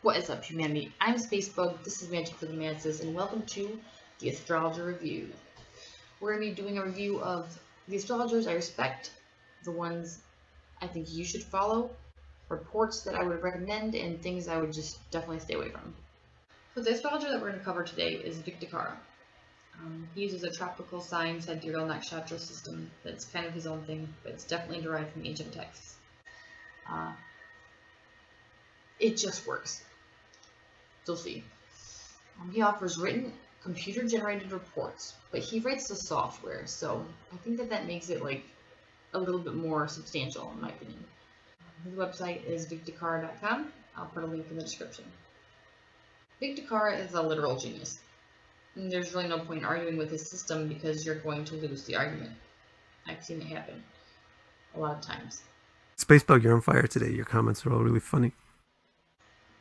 What is up, humanity? I'm Spacebug, this is Magik and welcome to the Astrologer Review. We're going to be doing a review of the astrologers I respect, the ones I think you should follow, reports that I would recommend, and things I would just definitely stay away from. So the astrologer that we're going to cover today is Vic DiCara. He uses a tropical sign Sidereal Nakshatra system that's kind of his own thing, but it's definitely derived from ancient texts. It just works. You'll see. He offers written, computer-generated reports, but he writes the software, so I think that makes it like a little bit more substantial, in my opinion. His website is vicdicara.com. I'll put a link in the description. Vic DiCara is a literal genius. And there's really no point arguing with his system because you're going to lose the argument. I've seen it happen a lot of times. Spacebug, you're on fire today. Your comments are all really funny.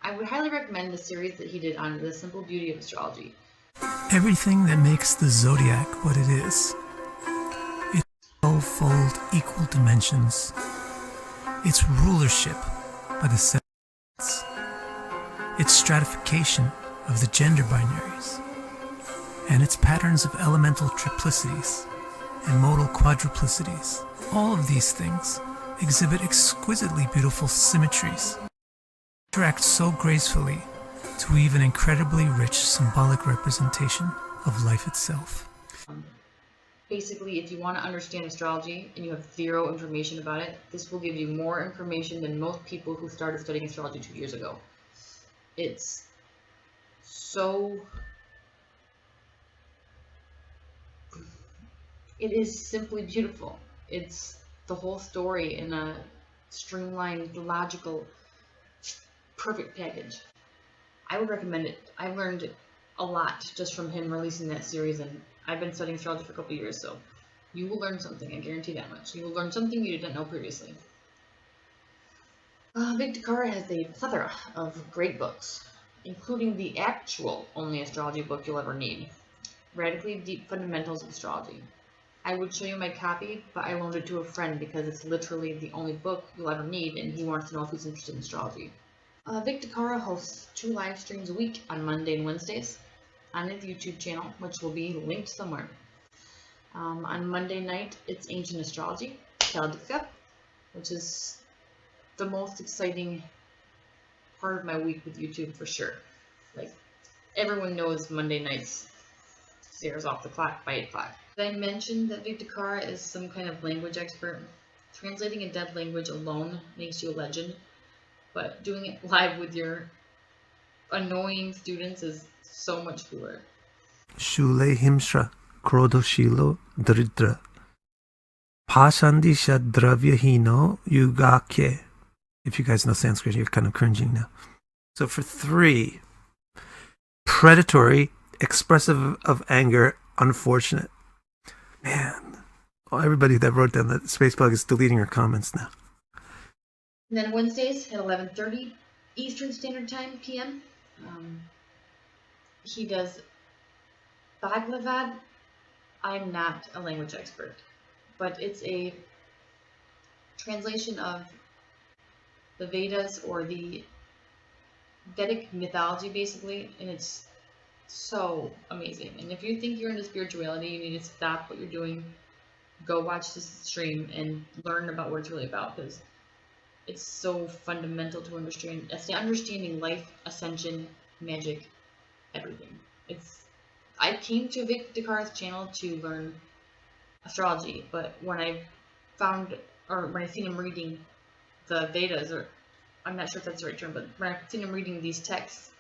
I would highly recommend the series that he did on the simple beauty of astrology. Everything that makes the zodiac what it is. Its 12-fold equal dimensions. Its rulership by the seven planets. Its stratification of the gender binaries. And its patterns of elemental triplicities and modal quadruplicities. All of these things exhibit exquisitely beautiful symmetries. Interact so gracefully to weave an incredibly rich symbolic representation of life itself. Basically, if you want to understand astrology and you have zero information about it, this will give you more information than most people who started studying astrology 2 years ago. It's so... It is simply beautiful. It's the whole story in a streamlined, logical, perfect package. I would recommend it. I've learned a lot just from him releasing that series, and I've been studying astrology for a couple of years, so you will learn something. I guarantee that much. You will learn something you didn't know previously. Vic DiCara has a plethora of great books, including the actual only astrology book you'll ever need, Radically Deep Fundamentals of Astrology. I would show you my copy, but I loaned it to a friend because it's literally the only book you'll ever need, and he wants to know if he's interested in astrology. Vic DiCara hosts 2 live streams a week on Monday and Wednesdays on his YouTube channel, which will be linked somewhere. On Monday night, it's Ancient Astrology, Chaldika, which is the most exciting part of my week with YouTube for sure. Like, everyone knows Monday nights stares off the clock by 8 o'clock. I mentioned that Vic DiCara is some kind of language expert. Translating a dead language alone makes you a legend, but doing it live with your annoying students is so much cooler. Shule himshra, krodoshilo dridra. Pashandisha dravyahino yugakye. If you guys know Sanskrit, you're kind of cringing now. So for 3, predatory, expressive of anger, unfortunate. Man, everybody that wrote down that Spacebug is deleting her comments now. And then Wednesdays at 11:30 Eastern Standard Time p.m. He does Bhagavad. I'm not a language expert, but it's a translation of the Vedas or the Vedic mythology, basically, and it's so amazing. And if you think you're into spirituality, you need to stop what you're doing, go watch this stream, and learn about what it's really about, because it's so fundamental to understanding life, ascension, magic, everything. I came to Vic DiCara's channel to learn astrology, but when I seen him reading the Vedas, or I'm not sure if that's the right term, but when I seen him reading these texts,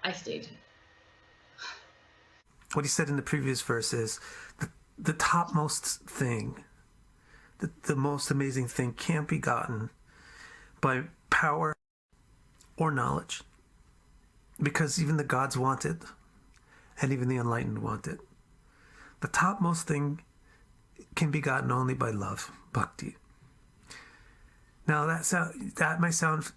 I stayed. What he said in the previous verse is, the topmost thing, the most amazing thing can't be gotten by power or knowledge, because even the gods want it, and even the enlightened want it. The topmost thing can be gotten only by love, bhakti. Now that might sound,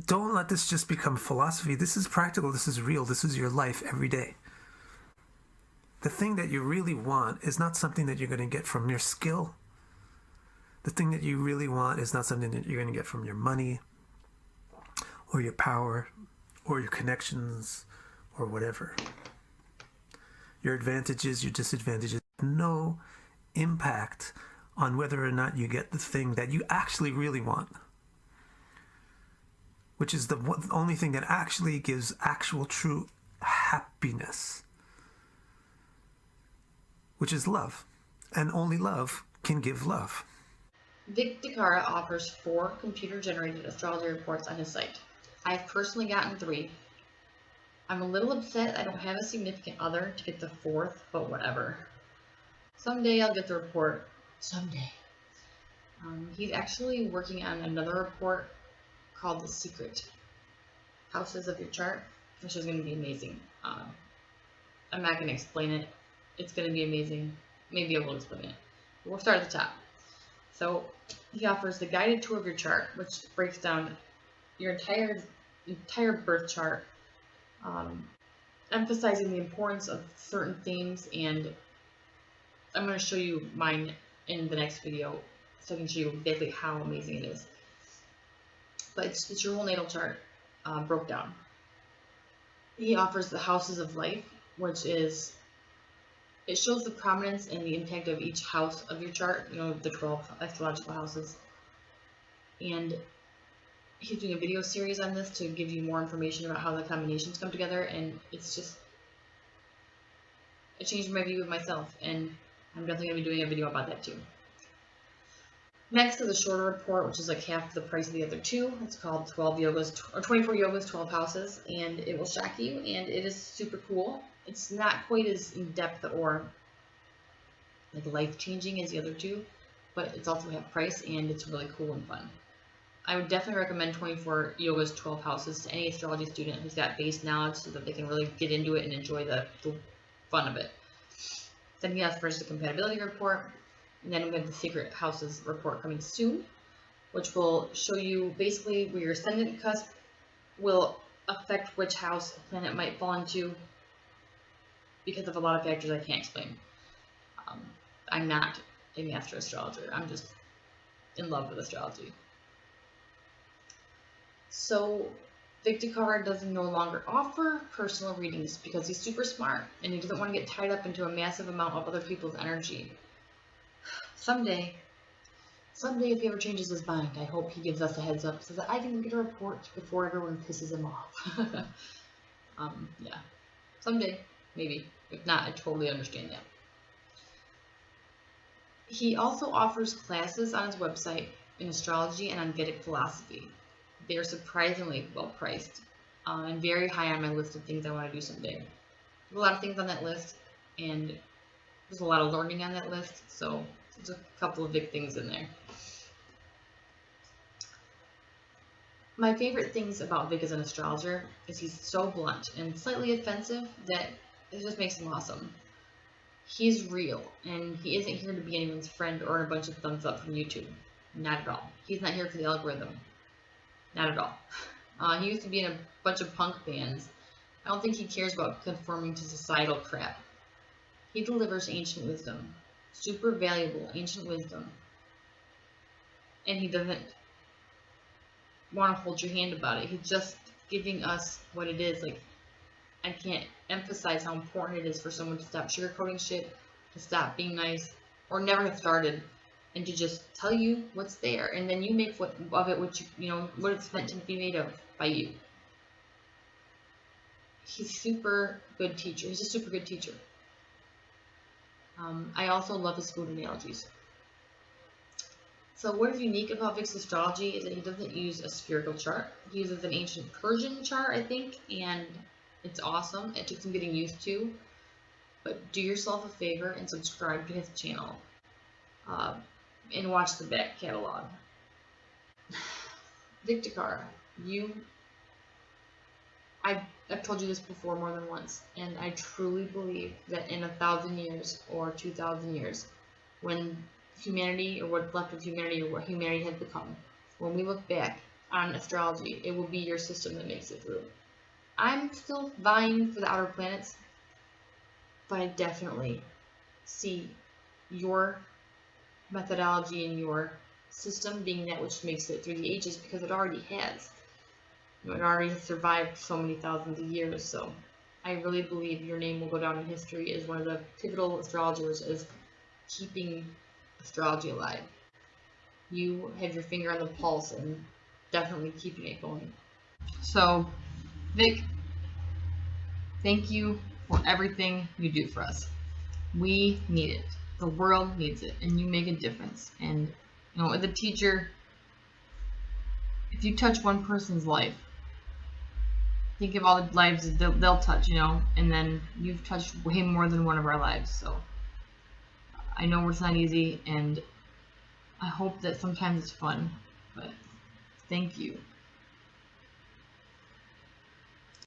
don't let this just become philosophy. This is practical, this is real, this is your life every day. The thing that you really want is not something that you're going to get from your skill. The thing that you really want is not something that you're going to get from your money or your power or your connections or whatever. Your advantages, your disadvantages, no impact on whether or not you get the thing that you actually really want, which is the only thing that actually gives actual true happiness, which is love. And only love can give love. Vic DiCara offers 4 computer-generated astrology reports on his site. I've personally gotten 3. I'm a little upset I don't have a significant other to get the 4th, but whatever. Someday I'll get the report. Someday. He's actually working on another report called The Secret Houses of Your Chart, which is going to be amazing. I'm not going to explain it. It's going to be amazing. Maybe I will explain it. We'll start at the top. So he offers the guided tour of your chart, which breaks down your entire birth chart, emphasizing the importance of certain themes, and I'm going to show you mine in the next video so I can show you exactly how amazing it is. But it's your whole natal chart broke down. He offers the houses of life, which is, it shows the prominence and the impact of each house of your chart, you know, the 12 astrological houses. And he's doing a video series on this to give you more information about how the combinations come together, and it's just, it changed my view of myself, and I'm definitely going to be doing a video about that too. Next is a shorter report, which is like half the price of the other 2. It's called 12 yogas, or 24 yogas, 12 houses, and it will shock you, and it is super cool. It's not quite as in-depth or like life-changing as the other 2, but it's also half price, and it's really cool and fun. I would definitely recommend 24 yogas, 12 houses to any astrology student who's got base knowledge so that they can really get into it and enjoy the fun of it. Then he offers the compatibility report, and then we have the secret houses report coming soon, which will show you basically where your ascendant cusp will affect which house a planet might fall into because of a lot of factors I can't explain. I'm not a master astrologer. I'm just in love with astrology. So Vic DiCara does no longer offer personal readings because he's super smart and he doesn't want to get tied up into a massive amount of other people's energy. Someday if he ever changes his mind, I hope he gives us a heads up so that I can get a report before everyone pisses him off. Yeah. Someday, maybe. If not, I totally understand that. He also offers classes on his website in astrology and on Vedic philosophy. They are surprisingly well priced and very high on my list of things I want to do someday. There's a lot of things on that list, and there's a lot of learning on that list, so there's a couple of big things in there. My favorite things about Vic as an astrologer is he's so blunt and slightly offensive that it just makes him awesome. He's real, and he isn't here to be anyone's friend or a bunch of thumbs up from YouTube. Not at all. He's not here for the algorithm. Not at all. He used to be in a bunch of punk bands. I don't think he cares about conforming to societal crap. He delivers ancient wisdom. Super valuable ancient wisdom. And he doesn't want to hold your hand about it. He's just giving us what it is. Like, I can't emphasize how important it is for someone to stop sugarcoating shit, to stop being nice, or never have started, and to just tell you what's there, and then you make of it what you know what it's meant to be made of by you. He's a super good teacher. He's a super good teacher. I also love his food analogies. So what is unique about Vic's astrology is that he doesn't use a spherical chart. He uses an ancient Persian chart, I think, and it's awesome. It took some getting used to, but do yourself a favor and subscribe to his channel and watch the back catalog. Vic DiCara, I've told you this before more than once, and I truly believe that in 1,000 years or 2,000 years, when humanity, or what's left of humanity, or what humanity has become, when we look back on astrology, it will be your system that makes it through. I'm still vying for the outer planets, but I definitely see your methodology and your system being that which makes it through the ages, because it already has. It already has survived so many thousands of years, so I really believe your name will go down in history as one of the pivotal astrologers as keeping astrology alive. You have your finger on the pulse and definitely keeping it going. So, Vic, thank you for everything you do for us. We need it. The world needs it, and you make a difference. And, you know, as a teacher, if you touch one person's life, think of all the lives they'll touch, you know, and then you've touched way more than one of our lives. So I know it's not easy, and I hope that sometimes it's fun, but thank you.